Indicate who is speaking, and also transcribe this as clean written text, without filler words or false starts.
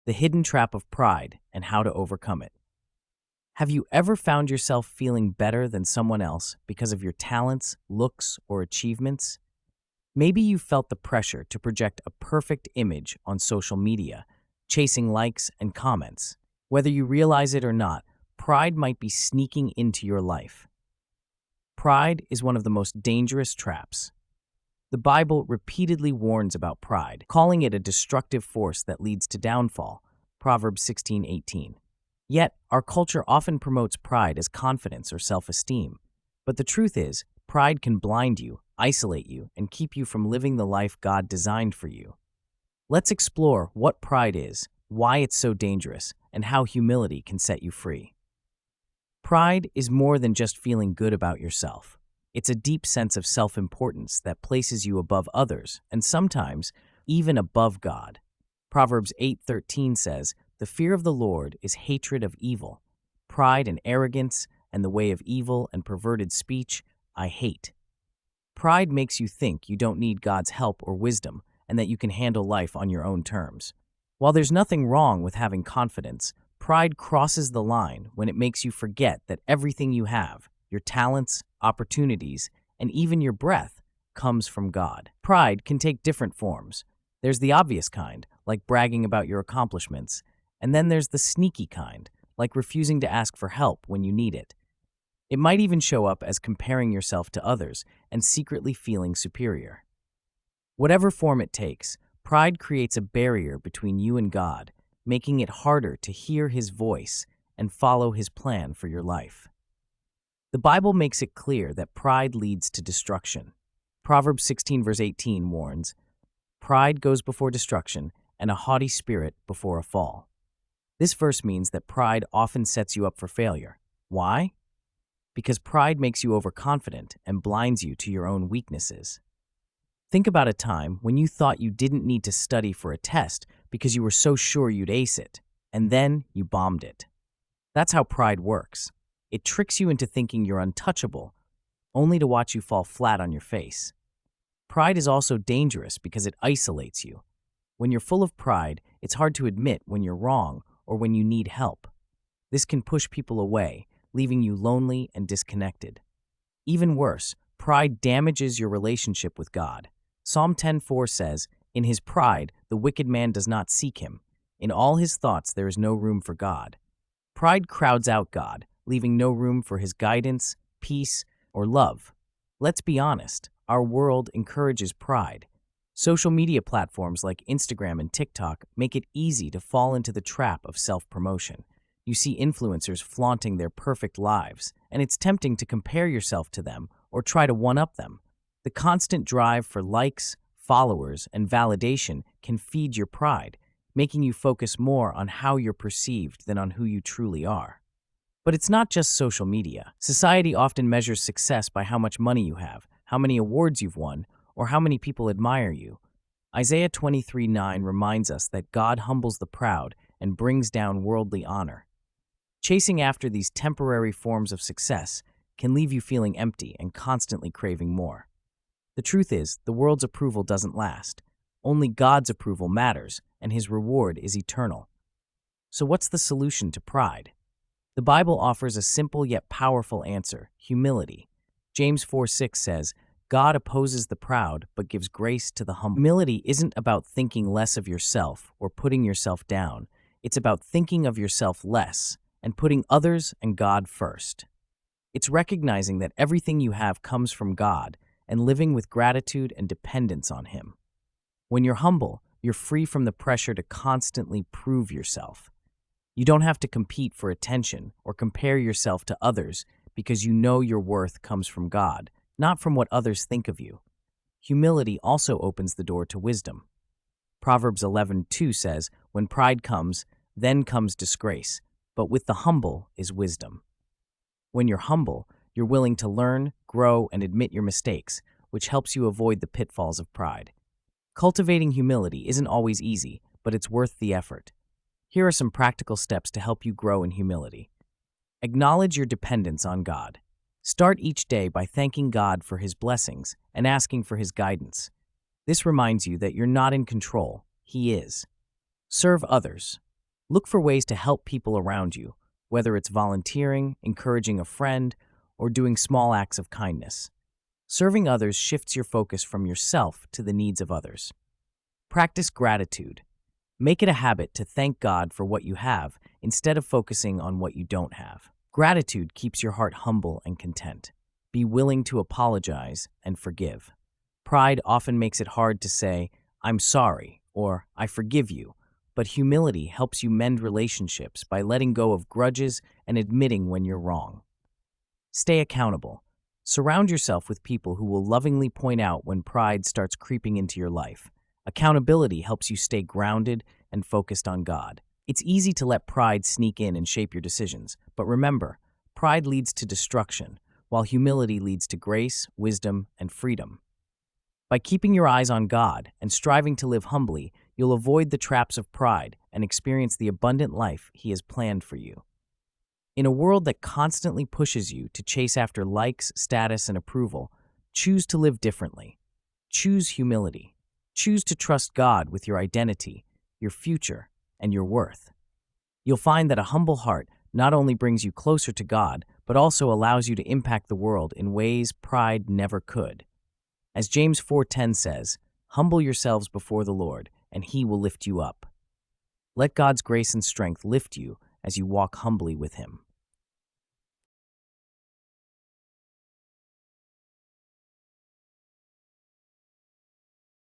Speaker 1: the hidden trap of pride and how to overcome it. Have you ever found yourself feeling better than someone else because of your talents, looks, or achievements? Maybe you felt the pressure to project a perfect image on social media, chasing likes and comments. Whether you realize it or not, pride might be sneaking into your life. Pride is one of the most dangerous traps. The Bible repeatedly warns about pride, calling it a destructive force that leads to downfall. Proverbs 16:18. Yet, our culture often promotes pride as confidence or self-esteem. But the truth is, pride can blind you, isolate you, and keep you from living the life God designed for you. Let's explore what pride is, why it's so dangerous, and how humility can set you free. Pride is more than just feeling good about yourself. It's a deep sense of self-importance that places you above others, and sometimes even above God. Proverbs 8:13 says, "The fear of the Lord is hatred of evil. Pride and arrogance and the way of evil and perverted speech I hate." Pride makes you think you don't need God's help or wisdom and that you can handle life on your own terms. While there's nothing wrong with having confidence, pride crosses the line when it makes you forget that everything you have, your talents, opportunities, and even your breath, comes from God. Pride can take different forms. There's the obvious kind, like bragging about your accomplishments, and then there's the sneaky kind, like refusing to ask for help when you need it. It might even show up as comparing yourself to others and secretly feeling superior. Whatever form it takes, pride creates a barrier between you and God, making it harder to hear His voice and follow His plan for your life. The Bible makes it clear that pride leads to destruction. Proverbs 16 verse 18 warns, "Pride goes before destruction, and a haughty spirit before a fall." This verse means that pride often sets you up for failure. Why? Because pride makes you overconfident and blinds you to your own weaknesses. Think about a time when you thought you didn't need to study for a test because you were so sure you'd ace it, and then you bombed it. That's how pride works. It tricks you into thinking you're untouchable, only to watch you fall flat on your face. Pride is also dangerous because it isolates you. When you're full of pride, it's hard to admit when you're wrong or when you need help. This can push people away, leaving you lonely and disconnected. Even worse, pride damages your relationship with God. Psalm 10:4 says, "In his pride, the wicked man does not seek him. In all his thoughts there is no room for God." Pride crowds out God, leaving no room for his guidance, peace, or love. Let's be honest, our world encourages pride. Social media platforms like Instagram and TikTok make it easy to fall into the trap of self-promotion. You see influencers flaunting their perfect lives, and it's tempting to compare yourself to them or try to one-up them. The constant drive for likes, followers, and validation can feed your pride, making you focus more on how you're perceived than on who you truly are. But it's not just social media. Society often measures success by how much money you have, how many awards you've won, or how many people admire you. Isaiah 23:9 reminds us that God humbles the proud and brings down worldly honor. Chasing after these temporary forms of success can leave you feeling empty and constantly craving more. The truth is, the world's approval doesn't last. Only God's approval matters, and His reward is eternal. So what's the solution to pride? The Bible offers a simple yet powerful answer: humility. James 4:6 says, "God opposes the proud, but gives grace to the humble." Humility isn't about thinking less of yourself or putting yourself down. It's about thinking of yourself less and putting others and God first. It's recognizing that everything you have comes from God and living with gratitude and dependence on Him. When you're humble, you're free from the pressure to constantly prove yourself. You don't have to compete for attention or compare yourself to others because you know your worth comes from God, not from what others think of you. Humility also opens the door to wisdom. Proverbs 11:2 says, "When pride comes, then comes disgrace, but with the humble is wisdom." When you're humble, you're willing to learn, grow, and admit your mistakes, which helps you avoid the pitfalls of pride. Cultivating humility isn't always easy, but it's worth the effort. Here are some practical steps to help you grow in humility. Acknowledge your dependence on God. Start each day by thanking God for His blessings and asking for His guidance. This reminds you that you're not in control, He is. Serve others. Look for ways to help people around you, whether it's volunteering, encouraging a friend, or doing small acts of kindness. Serving others shifts your focus from yourself to the needs of others. Practice gratitude. Make it a habit to thank God for what you have instead of focusing on what you don't have. Gratitude keeps your heart humble and content. Be willing to apologize and forgive. Pride often makes it hard to say, "I'm sorry," or "I forgive you," but humility helps you mend relationships by letting go of grudges and admitting when you're wrong. Stay accountable. Surround yourself with people who will lovingly point out when pride starts creeping into your life. Accountability helps you stay grounded and focused on God. It's easy to let pride sneak in and shape your decisions, but remember, pride leads to destruction, while humility leads to grace, wisdom, and freedom. By keeping your eyes on God and striving to live humbly, you'll avoid the traps of pride and experience the abundant life He has planned for you. In a world that constantly pushes you to chase after likes, status, and approval, choose to live differently. Choose humility. Choose to trust God with your identity, your future, and your worth. You'll find that a humble heart not only brings you closer to God, but also allows you to impact the world in ways pride never could. As James 4:10 says, "Humble yourselves before the Lord, and He will lift you up." Let God's grace and strength lift you as you walk humbly with Him.